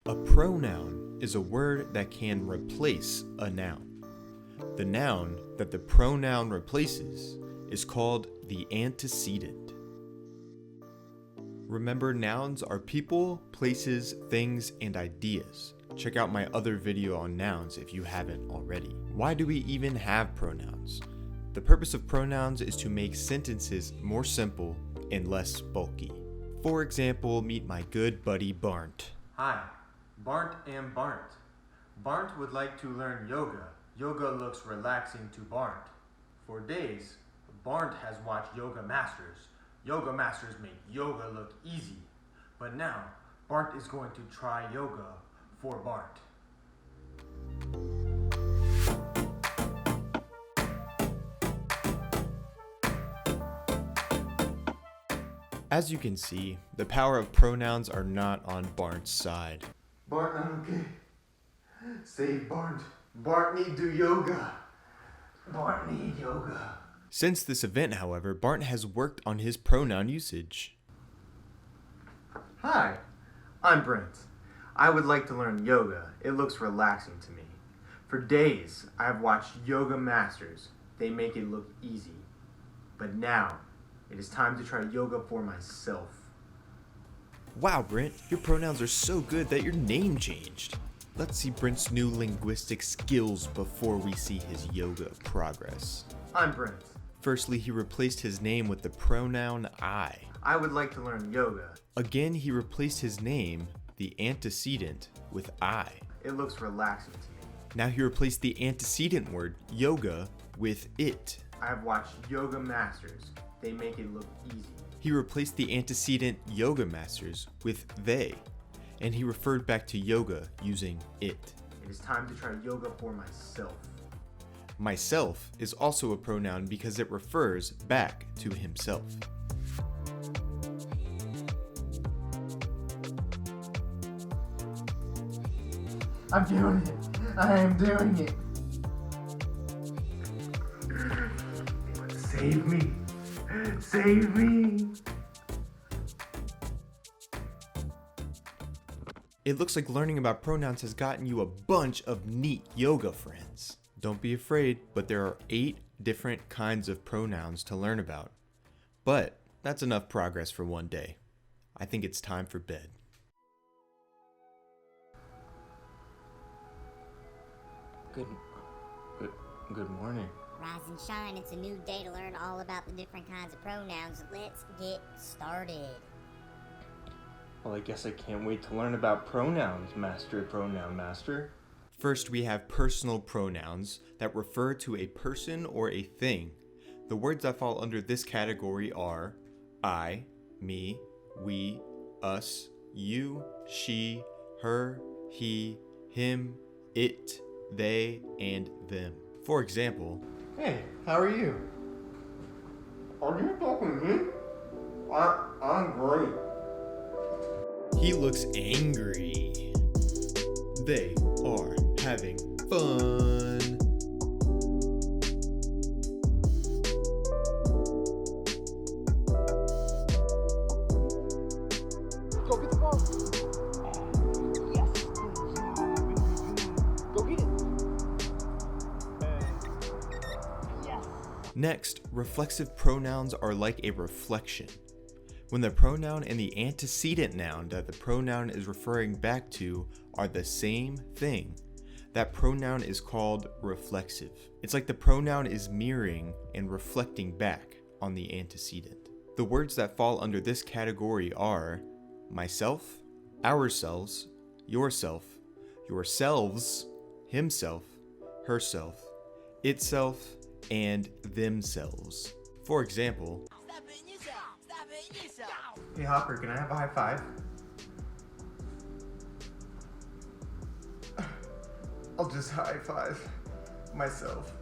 A pronoun is a word that can replace a noun. The noun that the pronoun replaces is called the antecedent. Remember, nouns are people, places, things, and ideas. Check out my other video on nouns if you haven't already. Why do we even have pronouns? The purpose of pronouns is to make sentences more simple and less bulky. For example, meet my good buddy Barnt. Hi, Barnt am Barnt. Barnt would like to learn yoga. Yoga looks relaxing to Barnt. For days, Barnt has watched yoga masters. Yoga masters make yoga look easy. But now, Barnt is going to try yoga for Barnt. As you can see, the power of pronouns are not on Barnt's side. Barnt, I'm okay. Save Barnt. Barnt need do yoga. Barnt need yoga. Since this event, however, Barnt has worked on his pronoun usage. Hi, I'm Brent. I would like to learn yoga. It looks relaxing to me. For days, I have watched yoga masters. They make it look easy. But now, it is time to try yoga for myself. Wow, Brent, your pronouns are so good that your name changed. Let's see Brent's new linguistic skills before we see his yoga progress. I'm Brent. Firstly, he replaced his name with the pronoun I. I would like to learn yoga. Again, he replaced his name, the antecedent, with I. It looks relaxing to me. Now he replaced the antecedent word, yoga, with it. I have watched yoga masters. They make it look easy. He replaced the antecedent yoga masters with they, and he referred back to yoga using it. It is time to try yoga for myself. Myself is also a pronoun because it refers back to himself. I'm doing it. I am doing it. Save me. Save me. It looks like learning about pronouns has gotten you a bunch of neat yoga friends. Don't be afraid, but there are 8 different kinds of pronouns to learn about. But that's enough progress for one day. I think it's time for bed. Good morning. Rise and shine, it's a new day to learn all about the different kinds of pronouns. Let's get started. Well, I guess I can't wait to learn about pronouns, Master Pronoun Master. First, we have personal pronouns that refer to a person or a thing. The words that fall under this category are I, me, we, us, you, she, her, he, him, it, they, and them. For example, Hey, how are you? Are you talking to me? I'm great. he looks angry. They are having fun. Go get the ball. Yes. Go get it. Yes. Next, reflexive pronouns are like a reflection. When the pronoun and the antecedent noun that the pronoun is referring back to are the same thing, that pronoun is called reflexive. It's like the pronoun is mirroring and reflecting back on the antecedent. The words that fall under this category are myself, ourselves, yourself, yourselves, himself, herself, itself, and themselves. For example, Hey Hopper, can I have a high five? I'll just high five myself.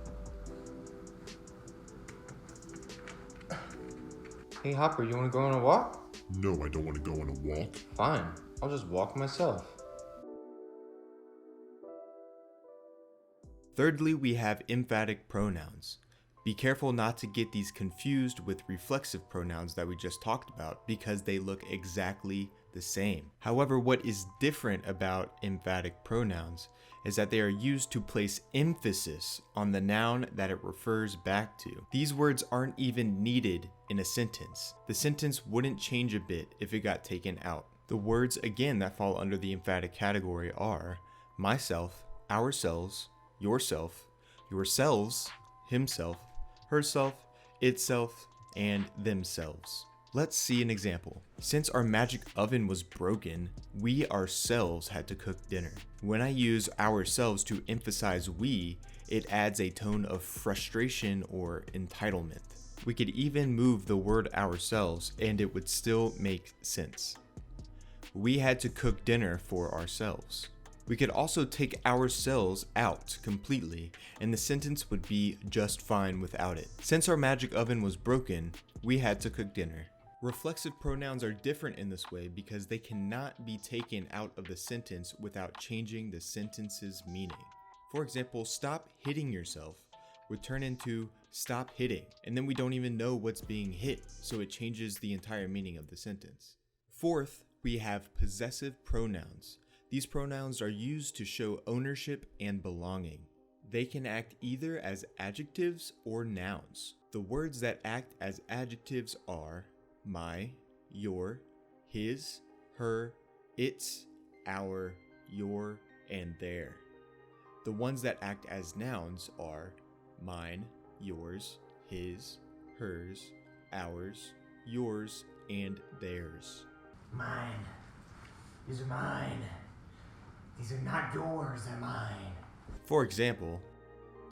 Hey Hopper, you want to go on a walk? No, I don't want to go on a walk. Fine, I'll just walk myself. thirdly, we have emphatic pronouns. Be careful not to get these confused with reflexive pronouns that we just talked about because they look exactly the same. However, what is different about emphatic pronouns is that they are used to place emphasis on the noun that it refers back to. These words aren't even needed in a sentence. The sentence wouldn't change a bit if it got taken out. The words again that fall under the emphatic category are myself, ourselves, yourself, yourselves, himself, herself, itself, and themselves. Let's see an example. Since our magic oven was broken, we ourselves had to cook dinner. When I use ourselves to emphasize we, it adds a tone of frustration or entitlement. We could even move the word ourselves and it would still make sense. We had to cook dinner for ourselves. We could also take ourselves out completely, and the sentence would be just fine without it. Since our magic oven was broken, we had to cook dinner. Reflexive pronouns are different in this way because they cannot be taken out of the sentence without changing the sentence's meaning. For example, stop hitting yourself would turn into stop hitting, and then we don't even know what's being hit, so it changes the entire meaning of the sentence. Fourth, we have possessive pronouns. These pronouns are used to show ownership and belonging. They can act either as adjectives or nouns. The words that act as adjectives are my, your, his, her, its, our, your, and their. The ones that act as nouns are mine, yours, his, hers, ours, yours, and theirs. Mine. These are mine. These are not yours, they're mine. For example,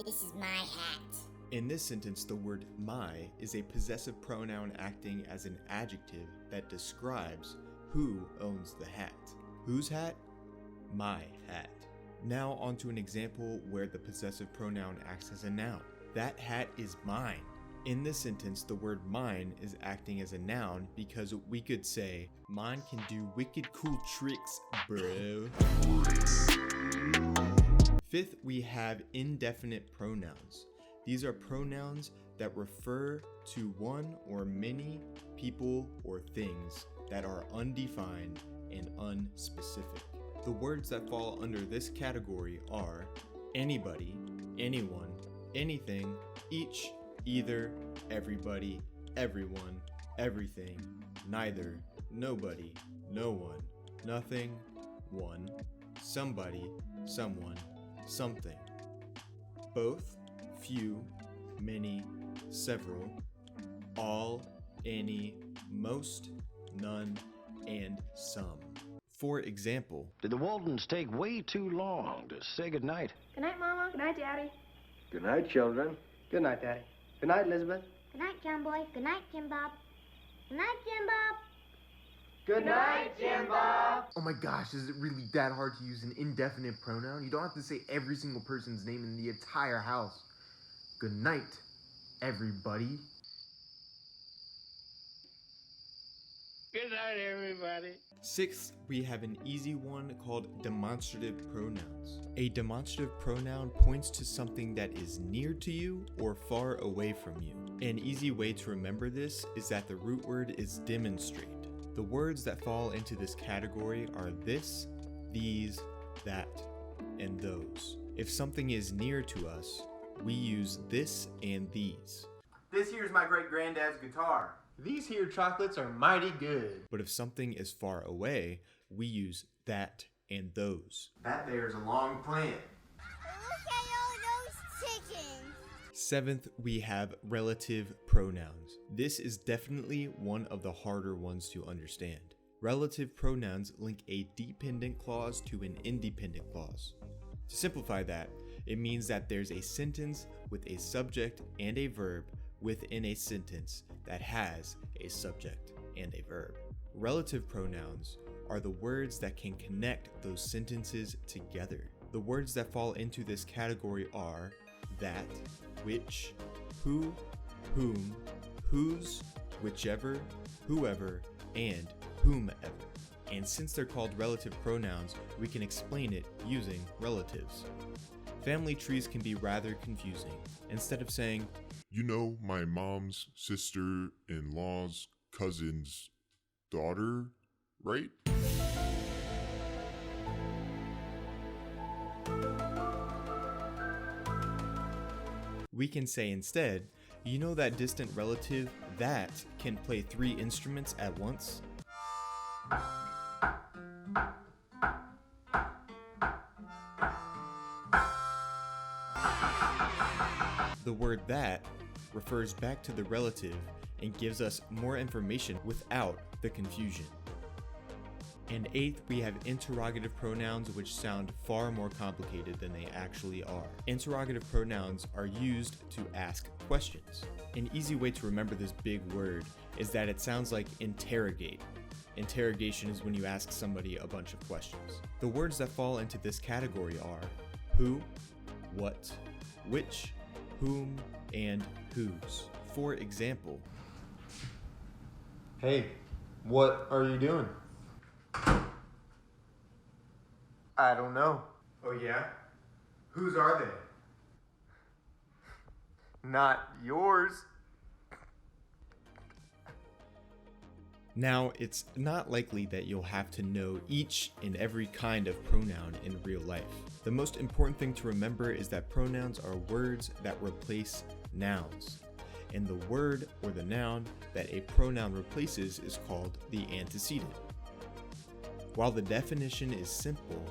This is my hat. in this sentence, the word my is a possessive pronoun acting as an adjective that describes who owns the hat. Whose hat? My hat. Now onto an example where the possessive pronoun acts as a noun. That hat is mine. In this sentence, the word mine is acting as a noun because we could say, mine can do wicked cool tricks, bro. Fifth, we have indefinite pronouns. These are pronouns that refer to one or many people or things that are undefined and unspecific. The words that fall under this category are anybody, anyone, anything, each, either, everybody, everyone, everything, neither, nobody, no one, nothing, one, somebody, someone, something. Both, few, many, several, all, any, most, none, and some. For example, Did the Waldens take way too long to say goodnight? Good night, Mama. Good night, Daddy. Good night, children. Good night, Daddy. Good night, Elizabeth. Good night, John Boy. Good night, Jim Bob. Good night, Jim Bob. Good night, Jim Bob. Oh my gosh, is it really that hard to use an indefinite pronoun? You don't have to say every single person's name in the entire house. Good night, everybody. Good night, everybody. Sixth, we have an easy one called demonstrative pronouns. A demonstrative pronoun points to something that is near to you or far away from you. An easy way to remember this is that the root word is demonstrate. The words that fall into this category are this, these, that, and those. If something is near to us, we use this and these. This here's my great granddad's guitar. These here chocolates are mighty good. But if something is far away, we use that and those. That there's a long plant. Look at all those chickens. Seventh, we have relative pronouns. This is definitely one of the harder ones to understand. Relative pronouns link a dependent clause to an independent clause. To simplify that, it means that there's a sentence with a subject and a verb within a sentence that has a subject and a verb. Relative pronouns are the words that can connect those sentences together. The words that fall into this category are that, which, who, whom, whose, whichever, whoever, and whomever. And since they're called relative pronouns, we can explain it using relatives. Family trees can be rather confusing. Instead of saying, You know, my mom's sister-in-law's cousin's daughter, right? We can say instead, you know that distant relative that can play 3 instruments at once? The word that refers back to the relative and gives us more information without the confusion. And 8th, we have interrogative pronouns, which sound far more complicated than they actually are. Interrogative pronouns are used to ask questions. An easy way to remember this big word is that it sounds like interrogate. Interrogation is when you ask somebody a bunch of questions. The words that fall into this category are who, what, which, whom, and whose. For example, Hey, what are you doing? I don't know. Oh yeah? Whose are they? Not yours. now it's not likely that you'll have to know each and every kind of pronoun in real life. The most important thing to remember is that pronouns are words that replace nouns. And the word or the noun that a pronoun replaces is called the antecedent. While the definition is simple,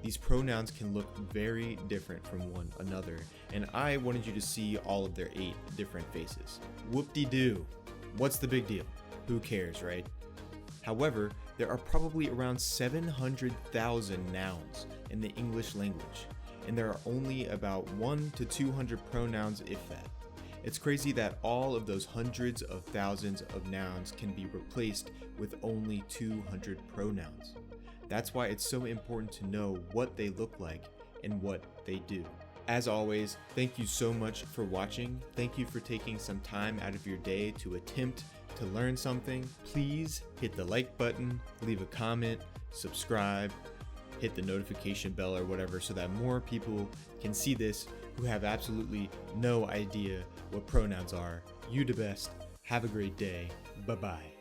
these pronouns can look very different from one another, and I wanted you to see all of their 8 different faces. Whoop-de-doo. What's the big deal? Who cares, right? However, there are probably around 700,000 nouns in the English language, and there are only about 100 to 200 pronouns, if that. It's crazy that all of those hundreds of thousands of nouns can be replaced with only 200 pronouns. That's why it's so important to know what they look like and what they do. As always, thank you so much for watching. Thank you for taking some time out of your day to attempt to learn something. Please hit the like button, leave a comment, subscribe, hit the notification bell or whatever so that more people can see this who have absolutely no idea what pronouns are. You the best. Have a great day. Bye-bye.